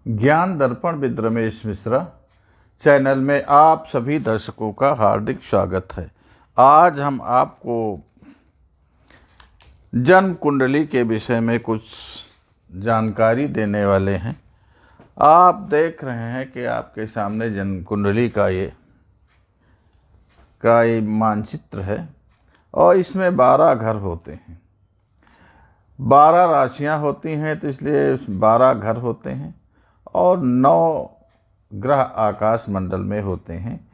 ज्ञान दर्पण with Ramesh Mishra channel में आप सभी दर्शकों का हार्दिक स्वागत है। आज हम आपको जन्म कुंडली के विषय में कुछ जानकारी देने वाले हैं। आप देख रहे हैं कि आपके सामने जन्म कुंडली का ये मानचित्र है और इसमें 12 घर होते हैं, 12 राशियां होती हैं, तो इसलिए 12 घर होते हैं और 9 ग्रह आकाश मंडल में होते हैं।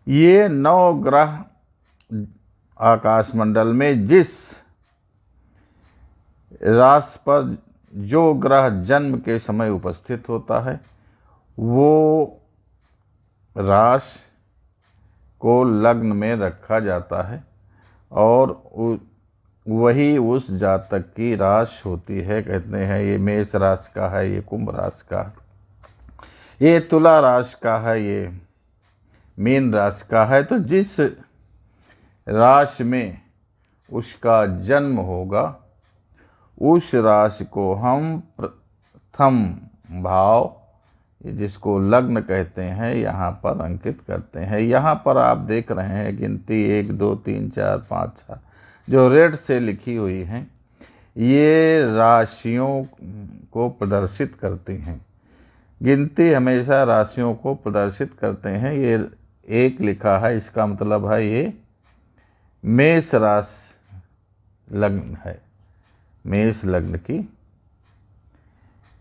ये 9 ग्रह आकाश मंडल में जिस राशि पर जो ग्रह जन्म के समय उपस्थित होता है वो राशि को लग्न में रखा जाता है और वही उस जातक की राशि होती है। कहते हैं ये मेष राशि का है, ये कुंभ राशि का है, ये तुला राशि का है, ये मीन राशि का है। तो जिस राशि में उसका जन्म होगा उस राशि को हम प्रथम भाव, जिसको लग्न कहते हैं, यहाँ पर अंकित करते हैं। यहाँ पर आप देख रहे हैं गिनती 1 2 3 4 5 6 जो रेड से लिखी हुई हैं, ये राशियों को प्रदर्शित करती हैं। गिनती हमेशा राशियों को प्रदर्शित करते हैं। ये 1 लिखा है, इसका मतलब है ये मेष राशि लग्न है, मेष लग्न की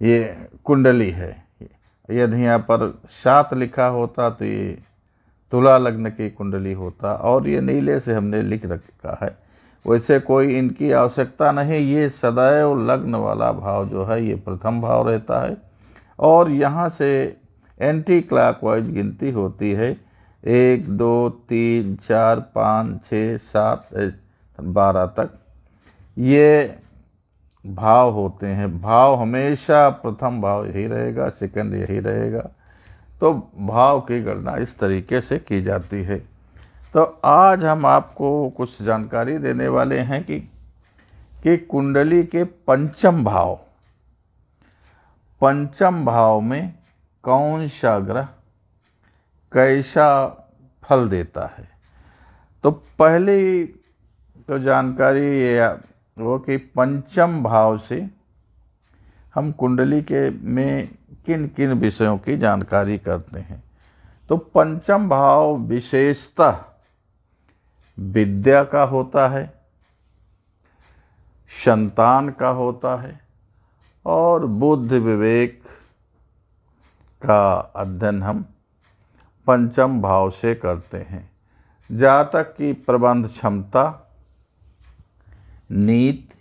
ये कुंडली है। यदि यहाँ पर 7 लिखा होता तो ये तुला लग्न की कुंडली होता, और ये नीले से हमने लिख रखा है। वैसे कोई इनकी आवश्यकता नहीं, ये सदैव लग्न वाला भाव जो है ये प्रथम भाव रहता है और यहाँ से एंटी क्लॉकवाइज गिनती होती है। 1 2 3 4 5 6 7 12 तक ये भाव होते हैं। भाव हमेशा प्रथम भाव यही रहेगा, सेकंड यही रहेगा। तो भाव की गणना इस तरीके से की जाती है। तो आज हम आपको कुछ जानकारी देने वाले हैं कि कुंडली के पंचम भाव में कौन सा ग्रह कैसा फल देता है। तो पहली तो जानकारी ये वो कि पंचम भाव से हम कुंडली के में किन किन विषयों की जानकारी करते हैं। तो पंचम भाव विशेषतः विद्या का होता है, संतान का होता है और बुद्धि विवेक का अध्ययन हम पंचम भाव से करते हैं। जातक की प्रबंध क्षमता, नीति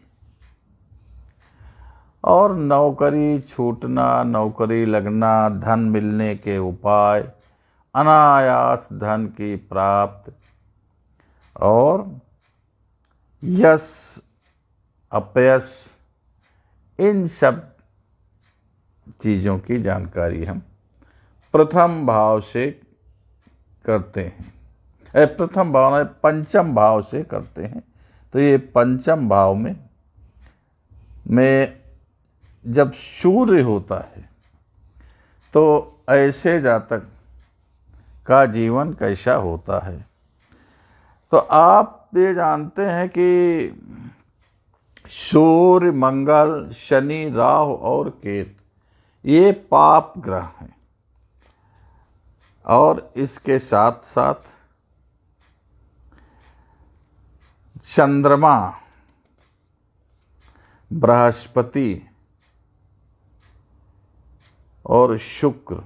और नौकरी छूटना, नौकरी लगना, धन मिलने के उपाय, अनायास धन की प्राप्ति और यश अपयश, इन सब चीज़ों की जानकारी हम प्रथम भाव से करते हैं। प्रथम भाव में पंचम भाव से करते हैं। तो ये पंचम भाव में जब सूर्य होता है तो ऐसे जातक का जीवन कैसा होता है। तो आप ये जानते हैं कि सूर्य, मंगल, शनि, राहु और केतु ये पाप ग्रह हैं और इसके साथ साथ चंद्रमा, बृहस्पति और शुक्र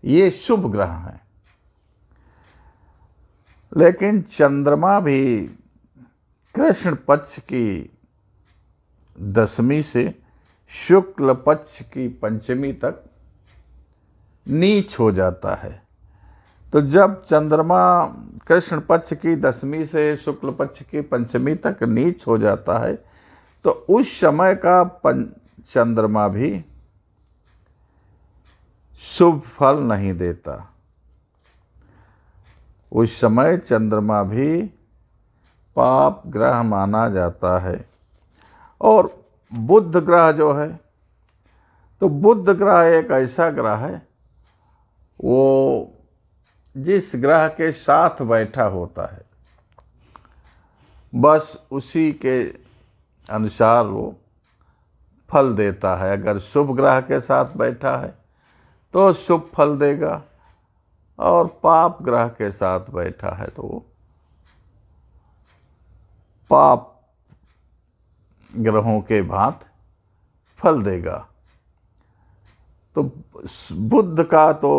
ये शुभ ग्रह हैं। लेकिन चंद्रमा भी कृष्ण पक्ष की 10वीं से शुक्ल पक्ष की 5वीं तक नीच हो जाता है। तो जब चंद्रमा कृष्ण पक्ष की 10वीं से शुक्ल पक्ष की 5वीं तक नीच हो जाता है तो उस समय का चंद्रमा भी शुभ फल नहीं देता। उस समय चंद्रमा भी पाप ग्रह माना जाता है। और बुध ग्रह जो है तो बुध ग्रह एक ऐसा ग्रह है, वो जिस ग्रह के साथ बैठा होता है बस उसी के अनुसार वो फल देता है। अगर शुभ ग्रह के साथ बैठा है तो शुभ फल देगा, और पाप ग्रह के साथ बैठा है तो वो पाप ग्रहों के भांत फल देगा। तो बुध का तो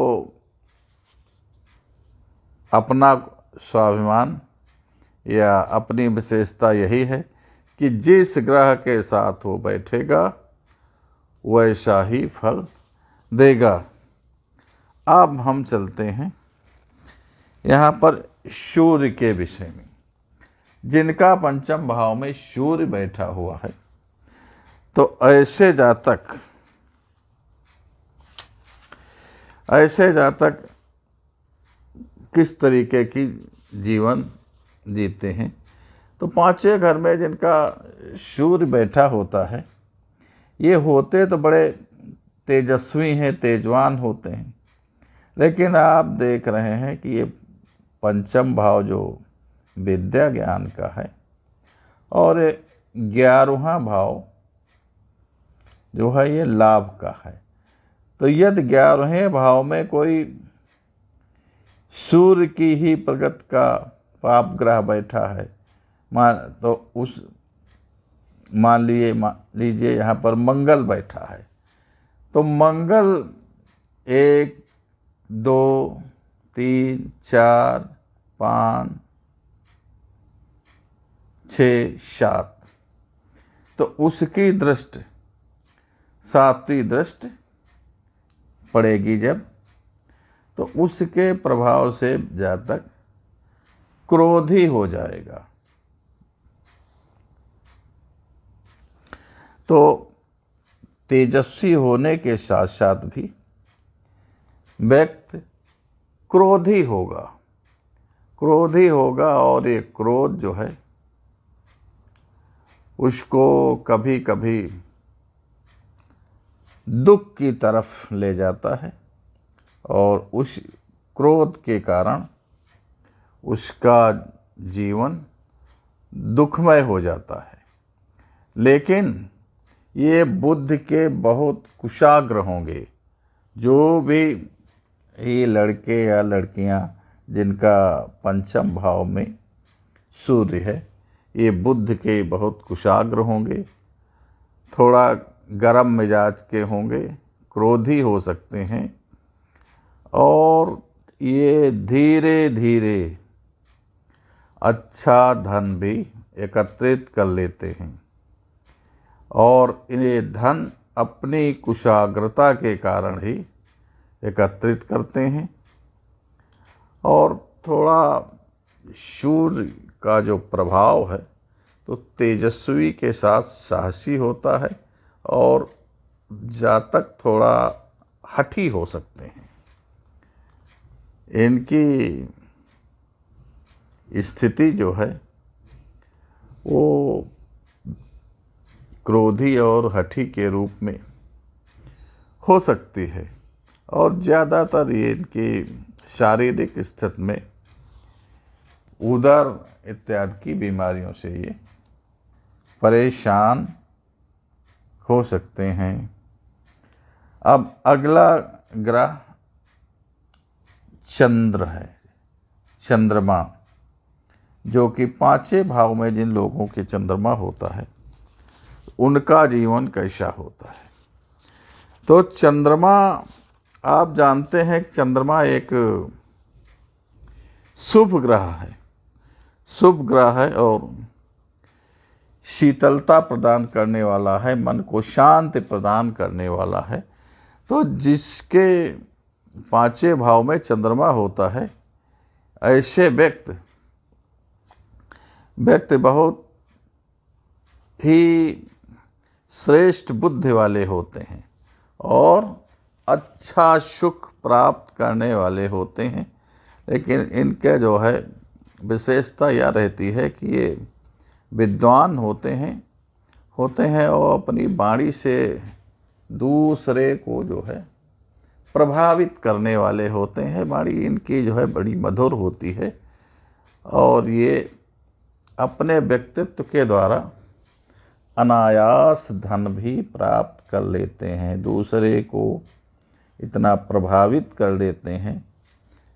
अपना स्वाभिमान या अपनी विशेषता यही है कि जिस ग्रह के साथ वो बैठेगा वैसा ही फल देगा। अब हम चलते हैं यहाँ पर सूर्य के विषय में। जिनका पंचम भाव में सूर्य बैठा हुआ है तो ऐसे जातक किस तरीके की जीवन जीते हैं। तो पांचवें घर में जिनका सूर्य बैठा होता है, ये होते तो बड़े तेजस्वी हैं, तेजवान होते हैं, लेकिन आप देख रहे हैं कि ये पंचम भाव जो विद्या ज्ञान का है और 11वां भाव जो है ये लाभ का है। तो यदि 11वें भाव में कोई सूर्य की ही प्रगति का पाप ग्रह बैठा है, मान लीजिए यहाँ पर मंगल बैठा है, तो मंगल 1 2 3 4 5 6 7, तो उसकी दृष्टि 7वीं दृष्टि पड़ेगी जब, तो उसके प्रभाव से जातक क्रोधी हो जाएगा। तो तेजस्वी होने के साथ साथ भी व्यक्ति क्रोधी होगा और ये क्रोध जो है उसको कभी कभी दुख की तरफ ले जाता है, और उस क्रोध के कारण उसका जीवन दुखमय हो जाता है। लेकिन ये बुद्ध के बहुत कुशाग्र होंगे। जो भी ये लड़के या लड़कियां जिनका पंचम भाव में सूर्य है, ये बुद्ध के बहुत कुशाग्र होंगे, थोड़ा गरम मिजाज के होंगे, क्रोधी हो सकते हैं, और ये धीरे धीरे अच्छा धन भी एकत्रित कर लेते हैं, और ये धन अपनी कुशाग्रता के कारण ही एकत्रित करते हैं। और थोड़ा सूर्य का जो प्रभाव है तो तेजस्वी के साथ साहसी होता है, और जातक थोड़ा हठी हो सकते हैं। इनकी स्थिति जो है वो क्रोधी और हठी के रूप में हो सकती है, और ज़्यादातर ये इनकी शारीरिक स्थिति में उदर इत्यादि की बीमारियों से ये परेशान हो सकते हैं। अब अगला ग्रह चंद्र है, चंद्रमा, जो कि 5वें भाव में जिन लोगों के चंद्रमा होता है उनका जीवन कैसा होता है। तो चंद्रमा, आप जानते हैं कि चंद्रमा एक शुभ ग्रह है, शुभ ग्रह है और शीतलता प्रदान करने वाला है, मन को शांति प्रदान करने वाला है। तो जिसके 5वें भाव में चंद्रमा होता है, ऐसे व्यक्ति बहुत ही श्रेष्ठ बुद्धि वाले होते हैं और अच्छा सुख प्राप्त करने वाले होते हैं। लेकिन इनके जो है विशेषता यह रहती है कि ये विद्वान होते हैं और अपनी वाणी से दूसरे को जो है प्रभावित करने वाले होते हैं। वाणी इनकी जो है बड़ी मधुर होती है और ये अपने व्यक्तित्व के द्वारा अनायास धन भी प्राप्त कर लेते हैं, दूसरे को इतना प्रभावित कर लेते हैं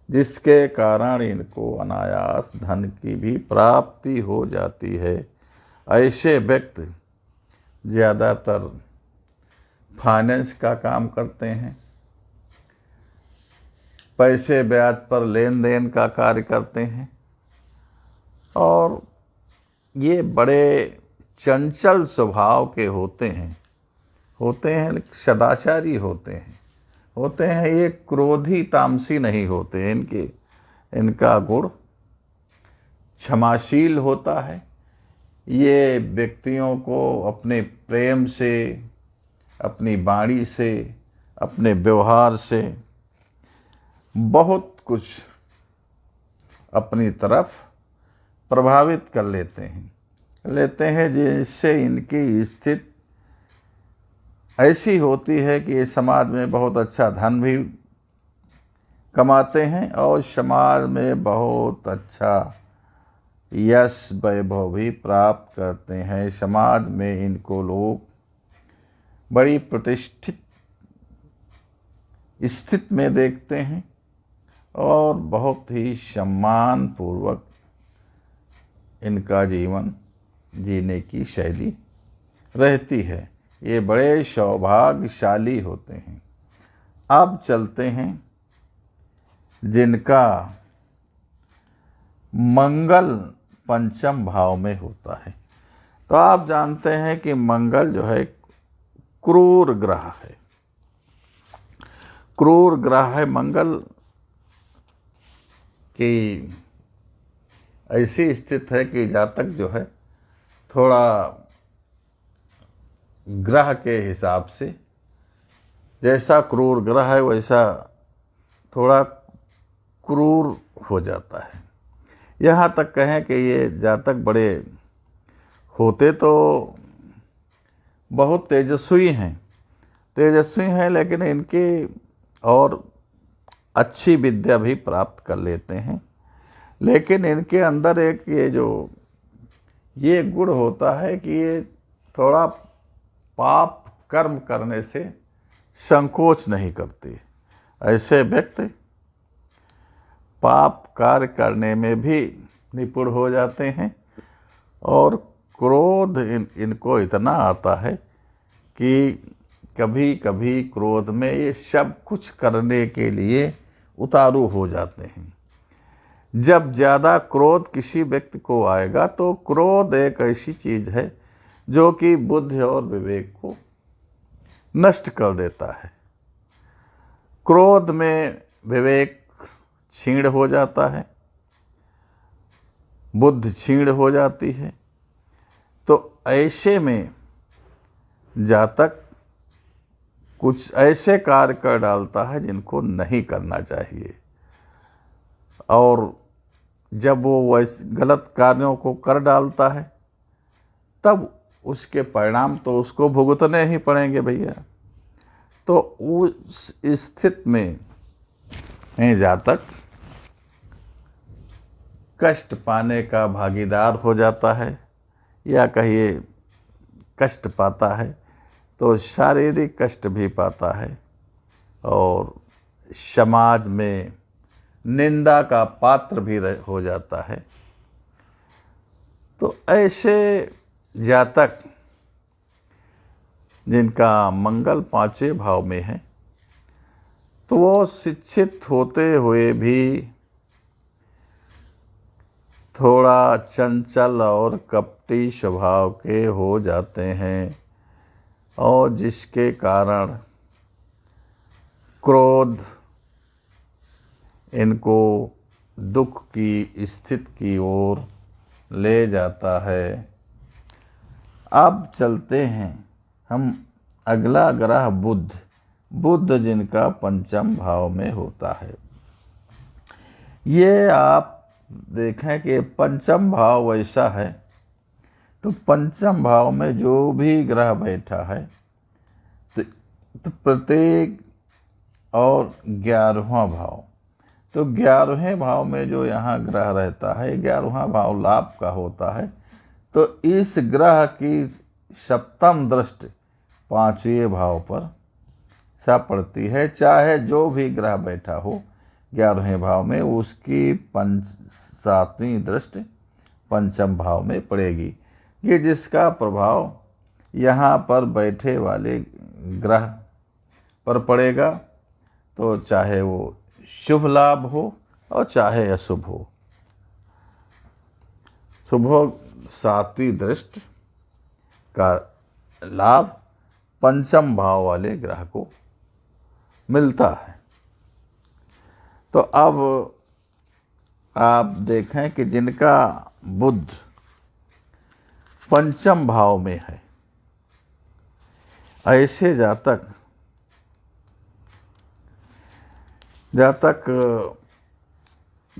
जिसके कारण इनको अनायास धन की भी प्राप्ति हो जाती है। ऐसे व्यक्ति ज़्यादातर फाइनेंस का काम करते हैं, पैसे ब्याज पर लेन देन का कार्य करते हैं और ये बड़े चंचल स्वभाव के होते हैं सदाचारी होते हैं। ये क्रोधी तामसी नहीं होते। इनका गुण क्षमाशील होता है। ये व्यक्तियों को अपने प्रेम से, अपनी वाणी से, अपने व्यवहार से बहुत कुछ अपनी तरफ प्रभावित कर लेते हैं जिससे इनकी स्थिति ऐसी होती है कि ये समाज में बहुत अच्छा धन भी कमाते हैं और समाज में बहुत अच्छा यश वैभव भी प्राप्त करते हैं। समाज में इनको लोग बड़ी प्रतिष्ठित स्थिति में देखते हैं और बहुत ही सम्मान पूर्वक इनका जीवन जीने की शैली रहती है। ये बड़े सौभाग्यशाली होते हैं। अब चलते हैं जिनका मंगल पंचम भाव में होता है। तो आप जानते हैं कि मंगल जो है क्रूर ग्रह है। क्रूर ग्रह है मंगल की ऐसी स्थिति है कि जातक जो है थोड़ा ग्रह के हिसाब से जैसा क्रूर ग्रह है वैसा थोड़ा क्रूर हो जाता है। यहाँ तक कहें कि ये जातक बड़े होते तो बहुत तेजस्वी हैं लेकिन इनकी और अच्छी विद्या भी प्राप्त कर लेते हैं। लेकिन इनके अंदर एक ये गुण होता है कि ये थोड़ा पाप कर्म करने से संकोच नहीं करते। ऐसे व्यक्ति पाप कार्य करने में भी निपुण हो जाते हैं और क्रोध इनको इतना आता है कि कभी कभी क्रोध में ये सब कुछ करने के लिए उतारू हो जाते हैं। जब ज़्यादा क्रोध किसी व्यक्ति को आएगा तो क्रोध एक ऐसी चीज़ है जो कि बुद्धि और विवेक को नष्ट कर देता है। क्रोध में विवेक क्षीण हो जाता है, बुद्धि क्षीण हो जाती है। तो ऐसे में जातक कुछ ऐसे कार्य कर डालता है जिनको नहीं करना चाहिए और जब वो वैसे गलत कार्यों को कर डालता है तब उसके परिणाम तो उसको भुगतने ही पड़ेंगे भैया। तो उस स्थिति में जातक कष्ट पाने का भागीदार हो जाता है या कहिए कष्ट पाता है तो शारीरिक कष्ट भी पाता है और समाज में निंदा का पात्र भी हो जाता है। तो ऐसे जातक जिनका मंगल पांचवें भाव में है तो वो शिक्षित होते हुए भी थोड़ा चंचल और कपटी स्वभाव के हो जाते हैं और जिसके कारण क्रोध इनको दुख की स्थिति की ओर ले जाता है। अब चलते हैं हम अगला ग्रह बुध जिनका पंचम भाव में होता है। ये आप देखें कि पंचम भाव वैसा है तो पंचम भाव में जो भी ग्रह बैठा है तो तो प्रत्येक और 11वां भाव, तो 11वें भाव में जो यहाँ ग्रह रहता है, 11वां भाव लाभ का होता है। तो इस ग्रह की सप्तम दृष्टि 5वें भाव पर सा पड़ती है। चाहे जो भी ग्रह बैठा हो 11वें भाव में, उसकी 7वीं दृष्टि 5म भाव में पड़ेगी। ये जिसका प्रभाव यहाँ पर बैठे वाले ग्रह पर पड़ेगा, तो चाहे वो शुभ लाभ हो और चाहे अशुभ हो। शुभ 7वीं दृष्टि का लाभ 5म भाव वाले ग्रह को मिलता है। तो अब आप देखें कि जिनका बुध 5म भाव में है, ऐसे जातक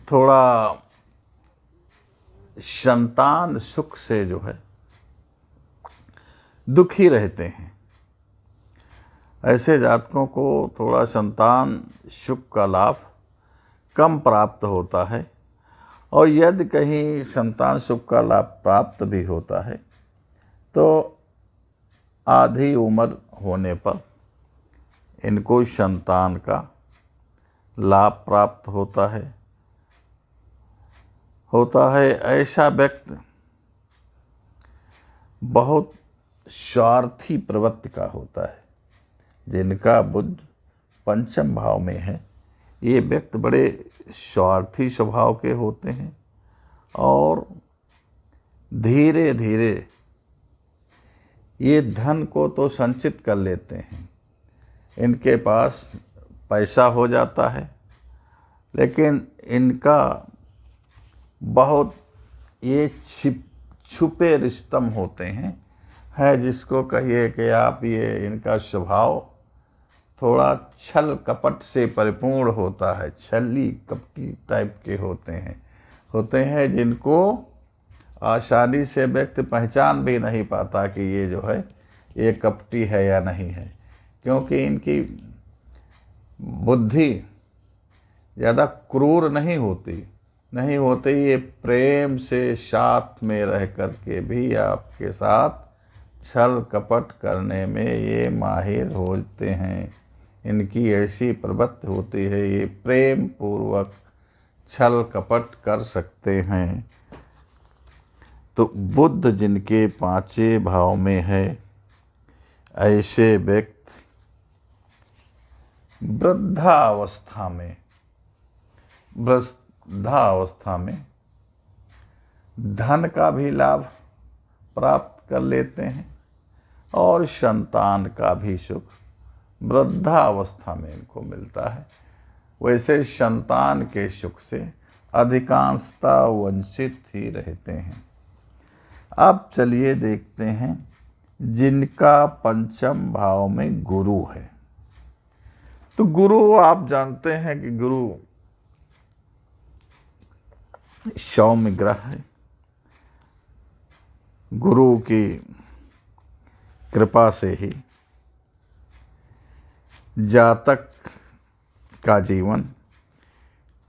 थोड़ा संतान सुख से जो है दुखी रहते हैं। ऐसे जातकों को थोड़ा संतान सुख का लाभ कम प्राप्त होता है, और यदि कहीं संतान सुख का लाभ प्राप्त भी होता है तो आधी उम्र होने पर इनको संतान का लाभ प्राप्त होता है। ऐसा व्यक्ति बहुत स्वार्थी प्रवृत्ति का होता है। जिनका बुध 5म भाव में है, ये व्यक्ति बड़े स्वार्थी स्वभाव के होते हैं और धीरे धीरे ये धन को तो संचित कर लेते हैं। इनके पास पैसा हो जाता है, लेकिन इनका बहुत ये छुपे रिश्तम होते हैं। है जिसको कहिए कि आप, ये इनका स्वभाव थोड़ा छल कपट से परिपूर्ण होता है। छली कपटी टाइप के होते हैं जिनको आसानी से व्यक्ति पहचान भी नहीं पाता कि ये जो है ये कपटी है या नहीं है, क्योंकि इनकी बुद्धि ज़्यादा क्रूर नहीं होती। ये प्रेम से साथ में रह कर के भी आपके साथ छल कपट करने में ये माहिर होते हैं। इनकी ऐसी प्रवृत्ति होती है, ये प्रेम पूर्वक छल कपट कर सकते हैं। तो बुध जिनके 5वें भाव में है, ऐसे व्यक्ति वृद्धावस्था में धन का भी लाभ प्राप्त कर लेते हैं और संतान का भी सुख वृद्धावस्था में इनको मिलता है। वैसे संतान के सुख से अधिकांशता वंचित ही रहते हैं। अब चलिए देखते हैं जिनका 5म भाव में गुरु है। तो गुरु, आप जानते हैं कि गुरु सौम्य ग्रह है। गुरु की कृपा से ही जातक का जीवन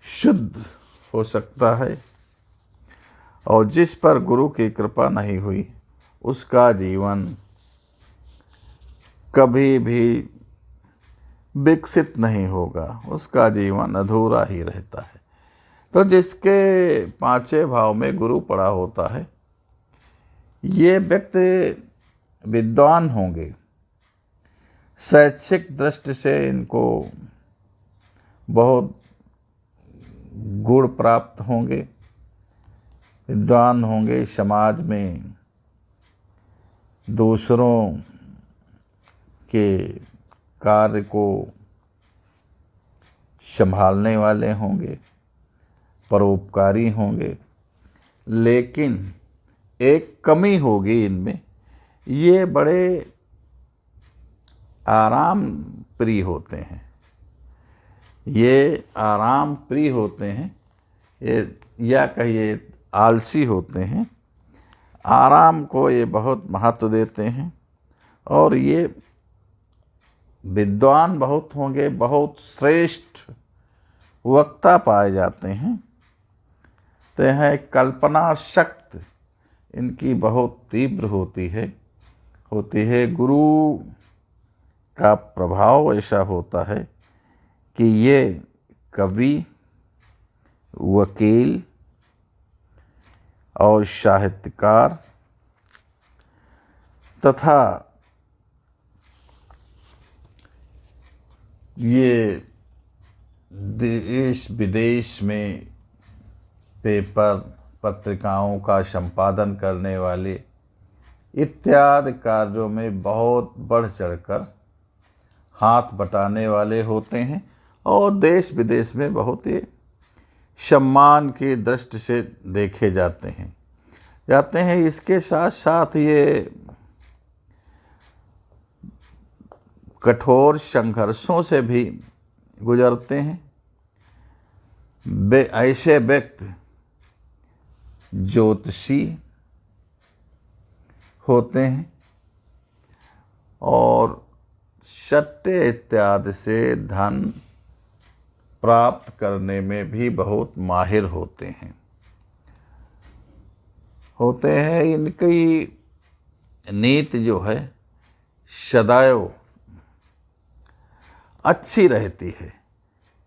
शुद्ध हो सकता है, और जिस पर गुरु की कृपा नहीं हुई उसका जीवन कभी भी विकसित नहीं होगा, उसका जीवन अधूरा ही रहता है। तो जिसके 5वें भाव में गुरु पड़ा होता है, ये व्यक्ति विद्वान होंगे। शैक्षिक दृष्टि से इनको बहुत गुण प्राप्त होंगे, विद्वान होंगे, समाज में दूसरों के कार्य को संभालने वाले होंगे, परोपकारी होंगे। लेकिन एक कमी होगी इनमें, ये बड़े आराम प्रिय होते हैं। ये या कहिए आलसी होते हैं। आराम को ये बहुत महत्व देते हैं, और ये विद्वान बहुत होंगे, बहुत श्रेष्ठ वक्ता पाए जाते हैं। तो है कल्पना शक्ति इनकी बहुत तीव्र होती है। गुरु का प्रभाव ऐसा होता है कि ये कवि, वकील और साहित्यकार तथा ये देश विदेश में पेपर पत्रिकाओं का संपादन करने वाले इत्यादि कार्यों में बहुत बढ़ चढ़कर हाथ बटाने वाले होते हैं और देश विदेश में बहुत ही सम्मान की दृष्टि से देखे जाते हैं। इसके साथ साथ ये कठोर संघर्षों से भी गुजरते हैं। ऐसे व्यक्ति ज्योतिषी होते हैं और सट्टे इत्यादि से धन प्राप्त करने में भी बहुत माहिर होते हैं। इनकी नीति जो है सदैव अच्छी रहती है।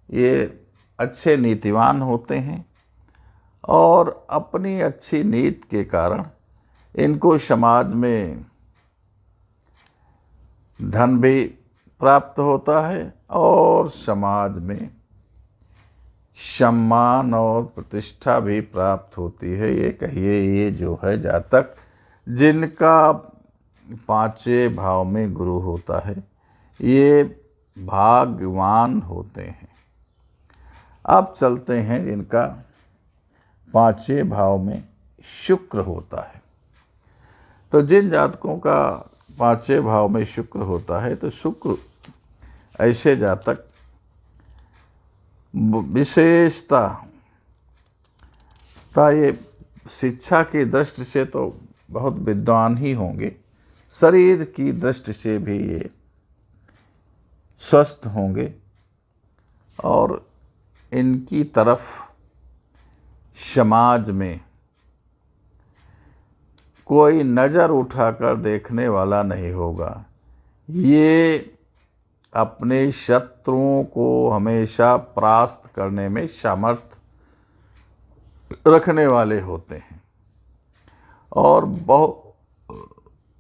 ये अच्छे नीतिवान होते हैं और अपनी अच्छी नीति के कारण इनको समाज में धन भी प्राप्त होता है और समाज में सम्मान और प्रतिष्ठा भी प्राप्त होती है। ये कहिए ये जो है जातक जिनका पांचवें भाव में गुरु होता है ये भाग्यवान होते हैं। अब चलते हैं जिनका पांचवें भाव में शुक्र होता है। तो जिन जातकों का पांचवें भाव में शुक्र होता है तो शुक्र ऐसे जातक विशेषता ये शिक्षा की दृष्टि से तो बहुत विद्वान ही होंगे, शरीर की दृष्टि से भी ये स्वस्थ होंगे और इनकी तरफ समाज में कोई नज़र उठाकर देखने वाला नहीं होगा। ये अपने शत्रुओं को हमेशा परास्त करने में सामर्थ्य रखने वाले होते हैं और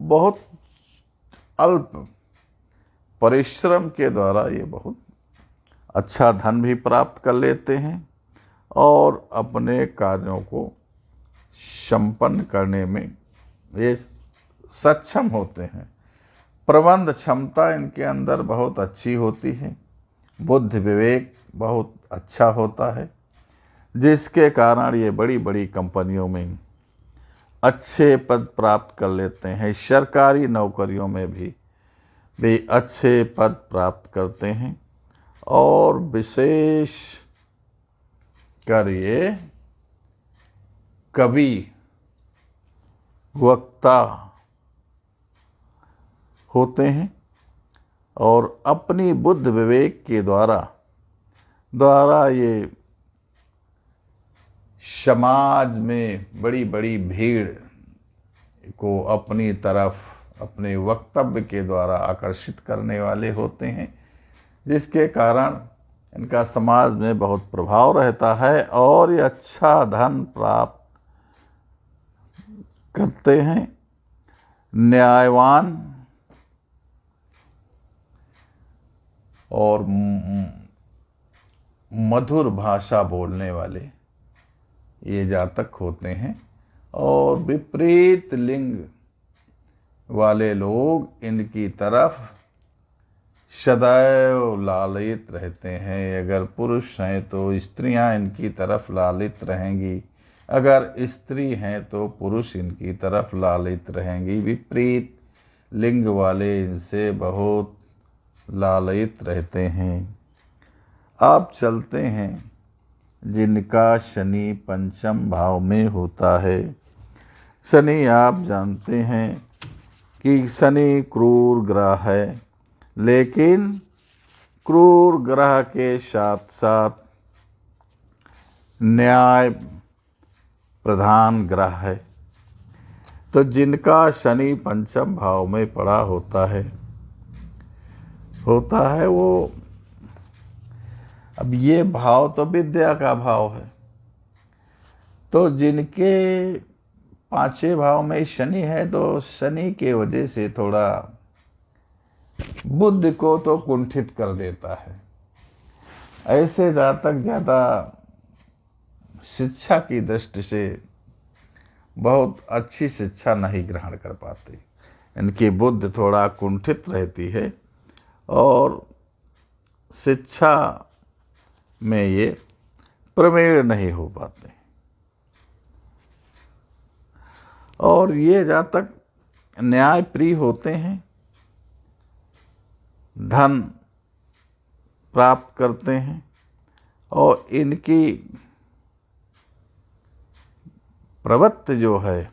बहुत अल्प परिश्रम के द्वारा ये बहुत अच्छा धन भी प्राप्त कर लेते हैं और अपने कार्यों को संपन्न करने में ये सक्षम होते हैं। प्रबंध क्षमता इनके अंदर बहुत अच्छी होती है, बुद्धि विवेक बहुत अच्छा होता है, जिसके कारण ये बड़ी बड़ी कंपनियों में अच्छे पद प्राप्त कर लेते हैं। सरकारी नौकरियों में भी वे अच्छे पद प्राप्त करते हैं और विशेष कर ये कवि वक्ता होते हैं और अपनी बुद्धि विवेक के द्वारा ये समाज में बड़ी बड़ी भीड़ को अपनी तरफ अपने वक्तव्य के द्वारा आकर्षित करने वाले होते हैं, जिसके कारण इनका समाज में बहुत प्रभाव रहता है और ये अच्छा धन प्राप्त करते हैं। न्यायवान और मधुर भाषा बोलने वाले ये जातक होते हैं और विपरीत लिंग वाले लोग इनकी तरफ सदैव लालित रहते हैं। अगर पुरुष हैं तो स्त्रियां इनकी तरफ लालित रहेंगी, अगर स्त्री हैं तो पुरुष इनकी तरफ लालित रहेंगी। विपरीत लिंग वाले इनसे बहुत लालित रहते हैं। अब चलते हैं जिनका शनि पंचम भाव में होता है। शनि आप जानते हैं कि शनि क्रूर ग्रह है लेकिन क्रूर ग्रह के साथ साथ न्याय प्रधान ग्रह है, तो जिनका शनि पंचम भाव में पड़ा होता है वो, अब ये भाव तो विद्या का भाव है, तो जिनके पांचवें भाव में शनि है तो शनि के वजह से थोड़ा बुद्धि को तो कुंठित कर देता है। ऐसे जातक ज़्यादा शिक्षा की दृष्टि से बहुत अच्छी शिक्षा नहीं ग्रहण कर पाते, इनकी बुद्धि थोड़ा कुंठित रहती है और शिक्षा में ये प्रवीण नहीं हो पाते। और ये जातक न्याय प्रिय होते हैं, धन प्राप्त करते हैं और इनकी प्रवृत्ति जो है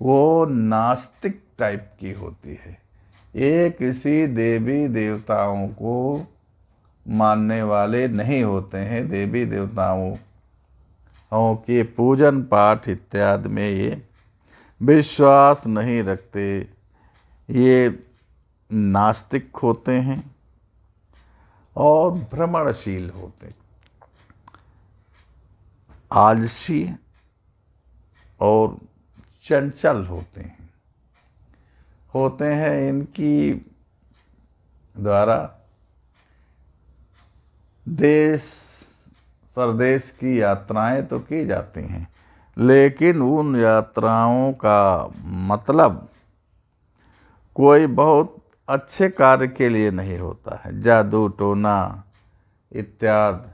वो नास्तिक टाइप की होती है। ये किसी देवी देवताओं को मानने वाले नहीं होते हैं, देवी देवताओं के पूजन पाठ इत्यादि में ये विश्वास नहीं रखते, ये नास्तिक होते हैं और भ्रमणशील होते हैं, आलसी और चंचल होते हैं। इनकी द्वारा देश प्रदेश की यात्राएं तो की जाती हैं, लेकिन उन यात्राओं का मतलब कोई बहुत अच्छे कार्य के लिए नहीं होता है। जादू टोना इत्यादि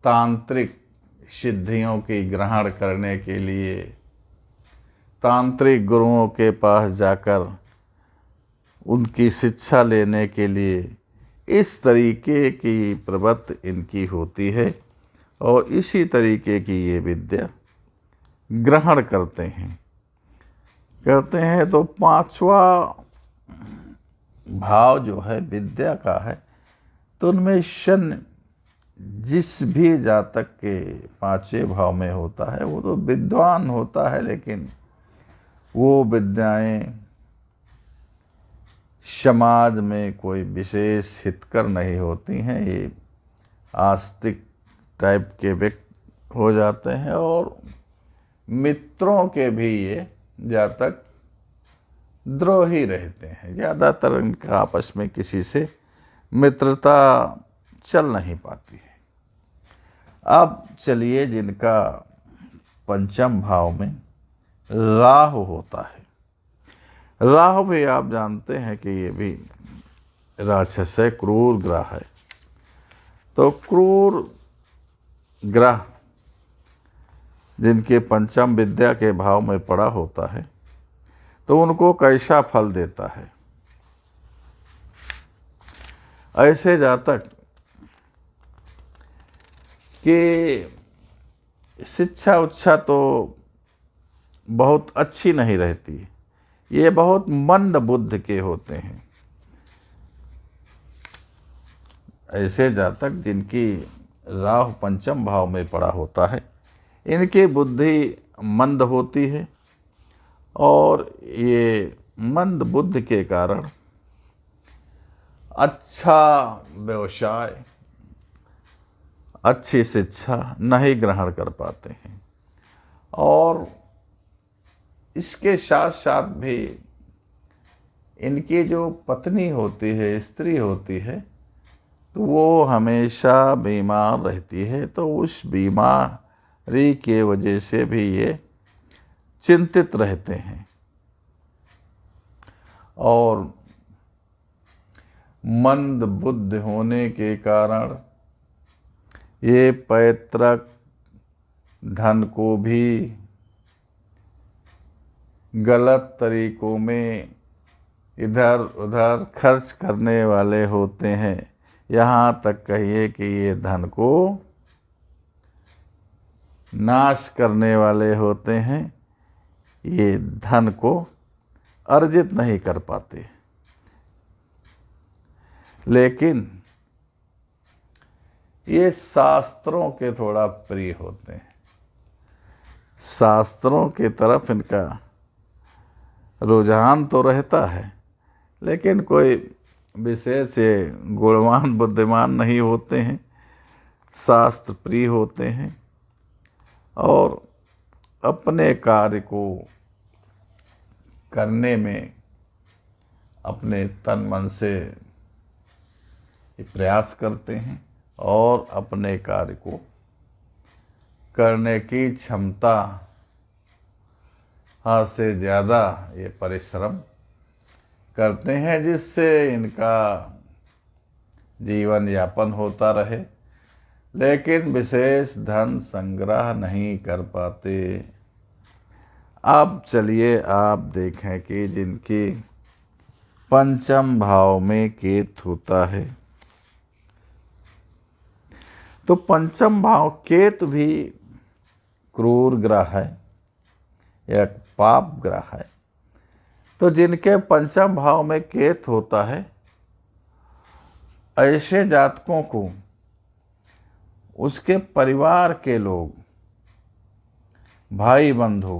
तांत्रिक सिद्धियों की ग्रहण करने के लिए, तांत्रिक गुरुओं के पास जाकर उनकी शिक्षा लेने के लिए, इस तरीके की प्रवृत्ति इनकी होती है और इसी तरीके की ये विद्या ग्रहण करते हैं। तो पांचवा भाव जो है विद्या का है, तो उनमें शनि जिस भी जातक के पांचवें भाव में होता है वो तो विद्वान होता है, लेकिन वो विद्याएं समाज में कोई विशेष हितकर नहीं होती हैं। ये आस्तिक टाइप के व्यक्ति हो जाते हैं और मित्रों के भी ये जातक द्रोही रहते हैं। ज़्यादातर इनका आपस में किसी से मित्रता चल नहीं पाती है। अब चलिए, जिनका पंचम भाव में राहु होता है, राहु भी आप जानते हैं कि ये भी राक्षस है, क्रूर ग्रह है। तो क्रूर ग्रह जिनके पंचम विद्या के भाव में पड़ा होता है, तो उनको कैसा फल देता है? ऐसे जातक कि शिक्षा उच्छा तो बहुत अच्छी नहीं रहती, ये बहुत मंद बुद्धि के होते हैं। ऐसे जातक जिनकी राहु पंचम भाव में पड़ा होता है, इनकी बुद्धि मंद होती है और ये मंद बुद्धि के कारण अच्छा व्यवसाय, अच्छी शिक्षा नहीं ग्रहण कर पाते हैं। और इसके साथ साथ भी इनकी जो पत्नी होती है, स्त्री होती है, तो वो हमेशा बीमार रहती है। तो उस बीमारी के वजह से भी ये चिंतित रहते हैं और मंद बुद्धि होने के कारण ये पैतृक धन को भी गलत तरीकों में इधर उधर खर्च करने वाले होते हैं। यहाँ तक कहिए कि ये धन को नाश करने वाले होते हैं, ये धन को अर्जित नहीं कर पाते। लेकिन ये शास्त्रों के थोड़ा प्रिय होते हैं, शास्त्रों की तरफ इनका रुझान तो रहता है, लेकिन कोई विशेष गुणवान बुद्धिमान नहीं होते हैं, शास्त्र प्रिय होते हैं और अपने कार्य को करने में अपने तन मन से प्रयास करते हैं और अपने कार्य को करने की क्षमता से ज़्यादा ये परिश्रम करते हैं, जिससे इनका जीवन यापन होता रहे, लेकिन विशेष धन संग्रह नहीं कर पाते। अब चलिए आप देखें कि जिनकी पंचम भाव में केतु होता है, तो पंचम भाव केतु भी क्रूर ग्रह है या पाप ग्रह है। तो जिनके पंचम भाव में केतु होता है, ऐसे जातकों को उसके परिवार के लोग, भाई बंधु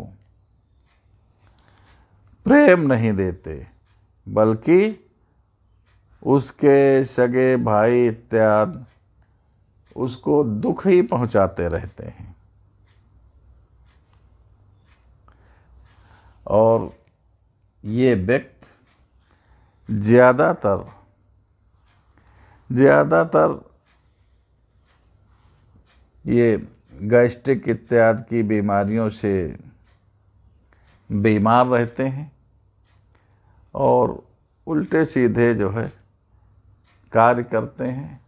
प्रेम नहीं देते, बल्कि उसके सगे भाई इत्यादि उसको दुख ही पहुंचाते रहते हैं। और ये व्यक्ति ज़्यादातर ये गैस्ट्रिक इत्यादि की बीमारियों से बीमार रहते हैं और उल्टे सीधे जो है कार्य करते हैं,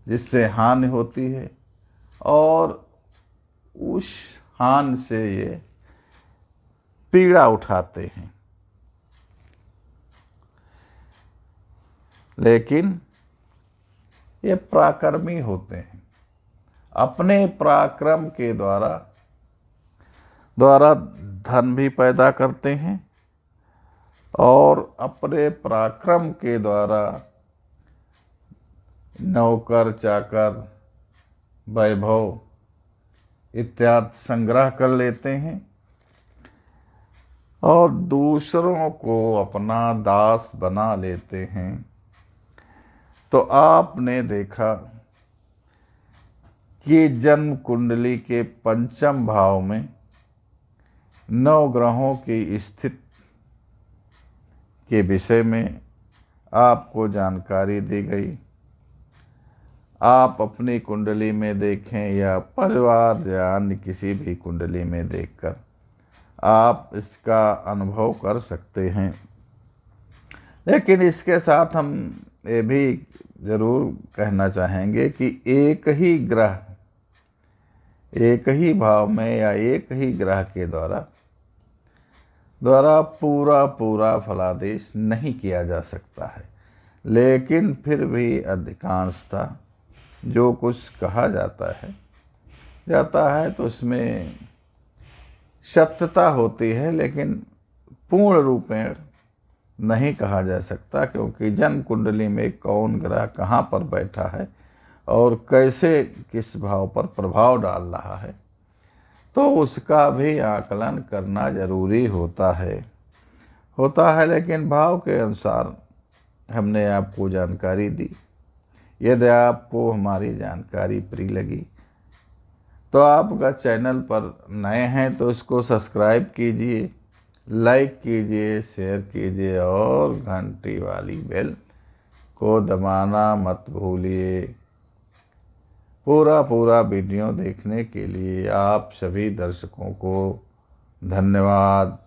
जिससे हानि होती है और उस हानि से ये पीड़ा उठाते हैं। लेकिन ये पराक्रमी होते हैं, अपने पराक्रम के द्वारा धन भी पैदा करते हैं और अपने पराक्रम के द्वारा नौकर चाकर वैभव इत्यादि संग्रह कर लेते हैं और दूसरों को अपना दास बना लेते हैं। तो आपने देखा कि जन्म कुंडली के पंचम भाव में 9 ग्रहों की स्थिति के विषय में आपको जानकारी दी गई। आप अपनी कुंडली में देखें या परिवार या अन्य किसी भी कुंडली में देखकर आप इसका अनुभव कर सकते हैं। लेकिन इसके साथ हम ये भी ज़रूर कहना चाहेंगे कि एक ही ग्रह, एक ही भाव में या एक ही ग्रह के द्वारा पूरा फलादेश नहीं किया जा सकता है। लेकिन फिर भी अधिकांशतः जो कुछ कहा जाता है तो उसमें सत्यता होती है, लेकिन पूर्ण रूप में नहीं कहा जा सकता, क्योंकि जन्म कुंडली में कौन ग्रह कहाँ पर बैठा है और कैसे किस भाव पर प्रभाव डाल रहा है, तो उसका भी आकलन करना जरूरी होता है। लेकिन भाव के अनुसार हमने आपको जानकारी दी। यदि आपको हमारी जानकारी प्रिय लगी तो आप अगर चैनल पर नए हैं तो इसको सब्सक्राइब कीजिए, लाइक कीजिए, शेयर कीजिए और घंटी वाली बेल को दबाना मत भूलिए। पूरा वीडियो देखने के लिए आप सभी दर्शकों को धन्यवाद।